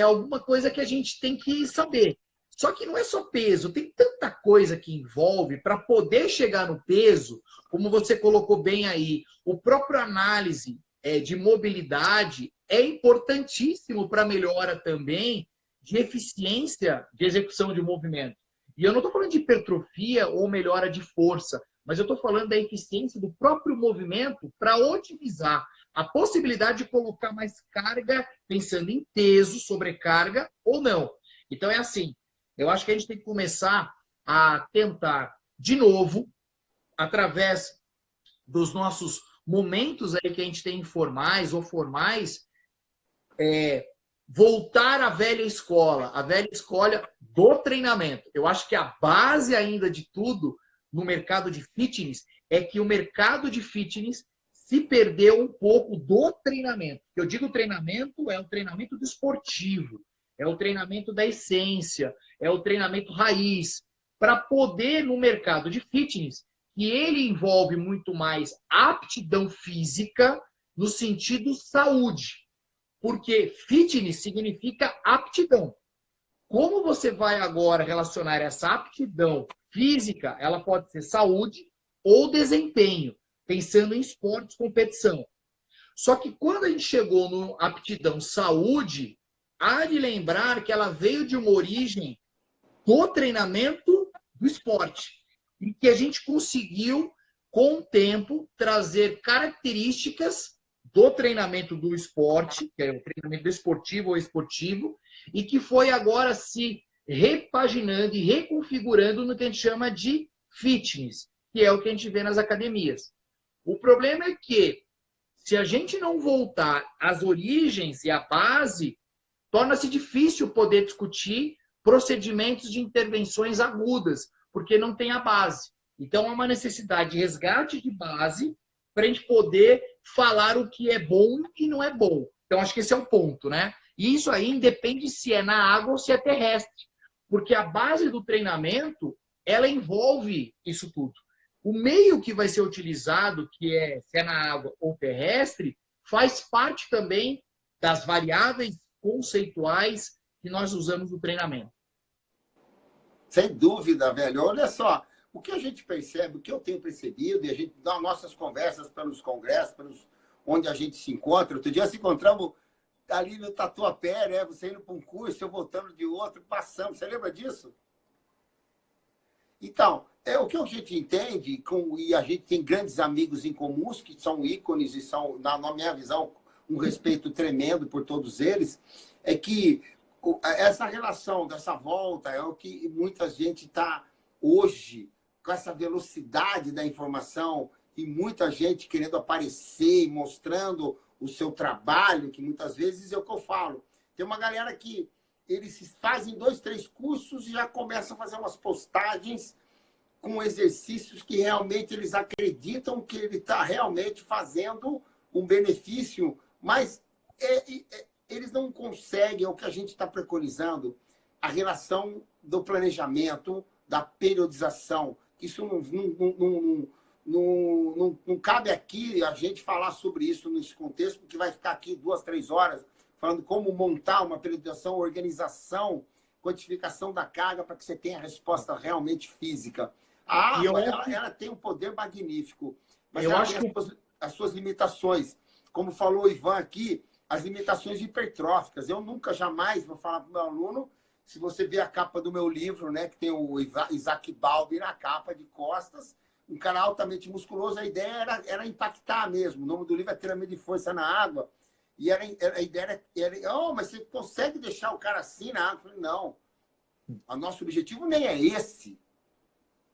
alguma coisa que a gente tem que saber. Só que não é só peso, tem tanta coisa que envolve para poder chegar no peso, como você colocou bem aí, o próprio análise de mobilidade é importantíssimo para melhora também de eficiência de execução de movimento. E eu não estou falando de hipertrofia ou melhora de força, mas eu estou falando da eficiência do próprio movimento para otimizar a possibilidade de colocar mais carga, pensando em peso, sobrecarga ou não. Então é assim, eu acho que a gente tem que começar a tentar, de novo, através dos nossos momentos aí que a gente tem informais ou formais, voltar à velha escola do treinamento. Eu acho que a base ainda de tudo no mercado de fitness é que o mercado de fitness se perdeu um pouco do treinamento. Eu digo treinamento, é o treinamento do esportivo, é o treinamento da essência, é o treinamento raiz, para poder, no mercado de fitness, que ele envolve muito mais aptidão física no sentido saúde. Porque fitness significa aptidão. Como você vai agora relacionar essa aptidão física, ela pode ser saúde ou desempenho, pensando em esportes, competição. Só que quando a gente chegou no aptidão saúde, há de lembrar que ela veio de uma origem do treinamento do esporte. E que a gente conseguiu, com o tempo, trazer características do treinamento do esporte, que é o treinamento esportivo ou esportivo, e que foi agora se repaginando e reconfigurando no que a gente chama de fitness, que é o que a gente vê nas academias. O problema é que, se a gente não voltar às origens e à base, torna-se difícil poder discutir procedimentos de intervenções agudas, porque não tem a base. Então, há uma necessidade de resgate de base para a gente poder falar o que é bom e não é bom. Então, acho que esse é o ponto, né? E isso aí independe se é na água ou se é terrestre, porque a base do treinamento, ela envolve isso tudo. O meio que vai ser utilizado, que é se é na água ou terrestre, faz parte também das variáveis conceituais que nós usamos no treinamento.
Sem dúvida, velho. Olha só, o que a gente percebe, o que eu tenho percebido, e a gente dá nossas conversas pelos congressos, onde a gente se encontra. Outro dia se encontramos ali no Tatuapé, né? Você indo para um curso, eu voltando de outro, passamos. Você lembra disso? Então, o que a gente entende, e a gente tem grandes amigos em comuns, que são ícones e são, na minha visão, um respeito tremendo por todos eles, é que essa relação dessa volta é o que muita gente está hoje, com essa velocidade da informação e muita gente querendo aparecer e mostrando o seu trabalho, que muitas vezes é o que eu falo. Tem uma galera que eles fazem 2, 3 cursos e já começam a fazer umas postagens com exercícios que realmente eles acreditam que ele está realmente fazendo um benefício, mas eles não conseguem, é o que a gente está preconizando, a relação do planejamento, da periodização. Isso não cabe aqui a gente falar sobre isso nesse contexto, porque vai ficar aqui 2, 3 horas falando como montar uma periodização, organização, quantificação da carga para que você tenha a resposta realmente física. A água, ela tem um poder magnífico, mas ela tem as suas limitações. Como falou o Ivan aqui, as limitações hipertróficas. Eu nunca, jamais vou falar para o meu aluno, se você ver a capa do meu livro, né, que tem o Isaac Balbi na capa de costas, um cara altamente musculoso, a ideia era impactar mesmo. O nome do livro é Treinamento de Força na Água. E a ideia era, mas você consegue deixar o cara assim na água? Eu falei, não. O nosso objetivo nem é esse.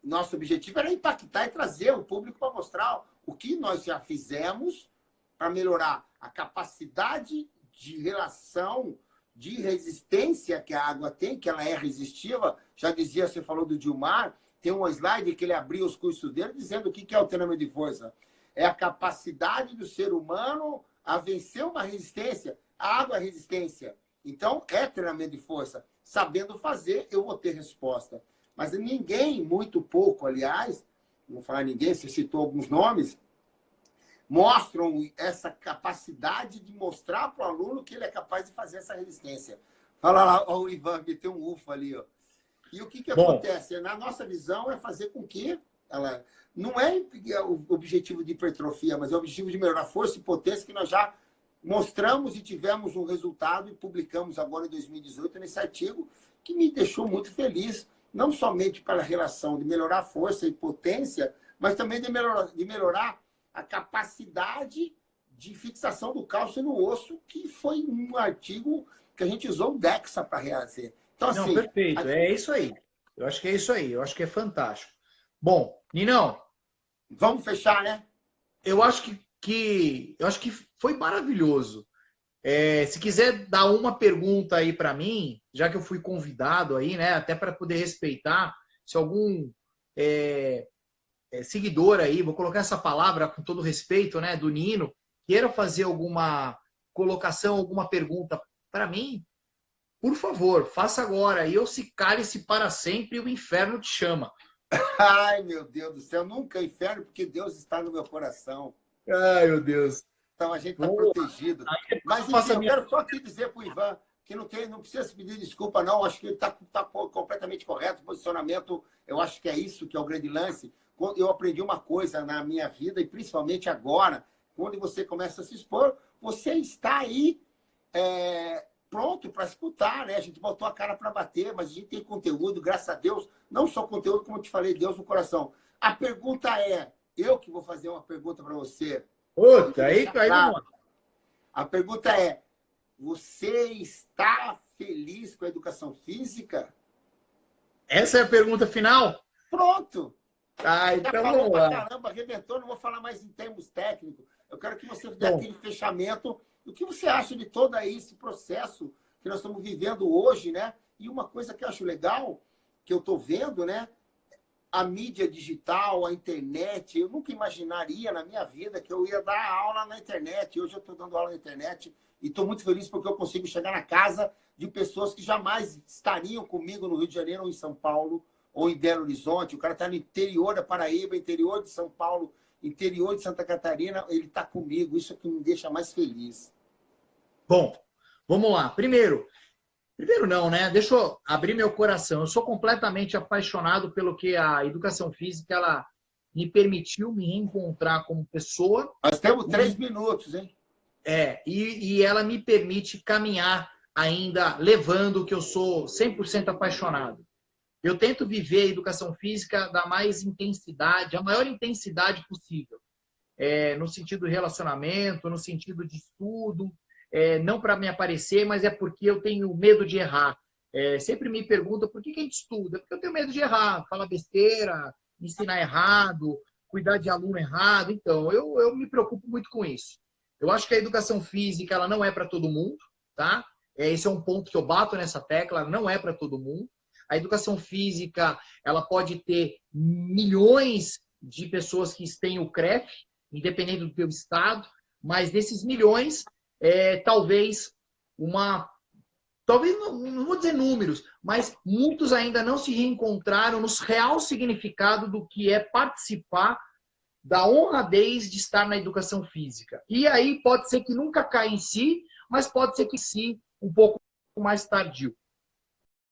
Nosso objetivo era impactar e trazer o público para mostrar o que nós já fizemos para melhorar a capacidade de relação, de resistência que a água tem, que ela é resistiva. Já dizia, você falou do Gilmar, tem um slide que ele abriu os cursos dele dizendo o que é o treinamento de força. É a capacidade do ser humano a vencer uma resistência. A água é resistência. Então, é treinamento de força. Sabendo fazer, eu vou ter resposta. Mas ninguém, muito pouco, aliás, não vou falar ninguém, você citou alguns nomes, mostram essa capacidade de mostrar para o aluno que ele é capaz de fazer essa resistência. Fala lá, ó, o Ivan, meteu um ufa ali, ó. E o que acontece? Na nossa visão, é fazer com que ela... Não é o objetivo de hipertrofia, mas é o objetivo de melhorar força e potência, que nós já mostramos e tivemos um resultado e publicamos agora em 2018 nesse artigo, que me deixou muito feliz, não somente pela relação de melhorar a força e potência, mas também de melhorar a capacidade de fixação do cálcio no osso, que foi um artigo que a gente usou o DEXA para refazer. Então, assim,
não, perfeito, é isso aí. Eu acho que é isso aí, eu acho que é fantástico. Bom, Ninão,
vamos fechar, né?
Eu acho que foi maravilhoso. Se quiser dar uma pergunta aí para mim, já que eu fui convidado aí, né, até para poder respeitar, se algum seguidor aí, vou colocar essa palavra com todo respeito, né, do Nino, queira fazer alguma colocação, alguma pergunta para mim, por favor, faça agora. E eu se cale-se para sempre e o inferno te chama.
Ai, meu Deus do céu, nunca inferno, porque Deus está no meu coração.
Ai, meu Deus.
Então a gente está protegido. Mas, enfim, eu quero só aqui dizer para o Ivan que não precisa se pedir desculpa, não. Acho que ele está completamente correto. O posicionamento, eu acho que é isso que é o grande lance. Eu aprendi uma coisa na minha vida, e principalmente agora, quando você começa a se expor, você está aí pronto para escutar, né? A gente botou a cara para bater, mas a gente tem conteúdo, graças a Deus. Não só conteúdo, como eu te falei, Deus no coração. A pergunta é, eu que vou fazer uma pergunta para você.
Puta, aí caiu.
A pergunta é, você está feliz com a educação física?
Essa é a pergunta final?
Pronto!
Ah,
Já
então
falou
vamos
pra
lá.
caramba, arrebentou, não vou falar mais em termos técnicos. Eu quero que você dê
Bom,
aquele fechamento. O que você acha de todo aí esse processo que nós estamos vivendo hoje, né? E uma coisa que eu acho legal, que eu estou vendo, né? A mídia digital, a internet, eu nunca imaginaria na minha vida que eu ia dar aula na internet. Hoje eu estou dando aula na internet e estou muito feliz porque eu consigo chegar na casa de pessoas que jamais estariam comigo no Rio de Janeiro ou em São Paulo ou em Belo Horizonte. O cara está no interior da Paraíba, interior de São Paulo, interior de Santa Catarina, ele está comigo. Isso é que me deixa mais feliz.
bom, vamos lá. Primeiro não, né? Deixa eu abrir meu coração. Eu sou completamente apaixonado pelo que a educação física ela me permitiu me reencontrar como pessoa
Nós temos
e,
3 minutos, hein?
e ela me permite caminhar ainda levando o que eu sou 100% apaixonado. Eu tento viver a educação física da mais intensidade, a maior intensidade possível. No sentido de relacionamento, no sentido de estudo, não para me aparecer, mas é porque eu tenho medo de errar. Sempre me perguntam por que a gente estuda? Porque eu tenho medo de errar, falar besteira, ensinar errado, cuidar de aluno errado. Então, eu me preocupo muito com isso. Eu acho que a educação física ela não é para todo mundo, tá? Esse é um ponto que eu bato nessa tecla, não é para todo mundo. A educação física ela pode ter milhões de pessoas que têm o CREF, independente do teu estado, mas desses milhões, talvez talvez não vou dizer números, mas muitos ainda não se reencontraram no real significado do que é participar da honradez de estar na educação física. E aí pode ser que nunca caia em si, mas pode ser que sim, um pouco mais tardio.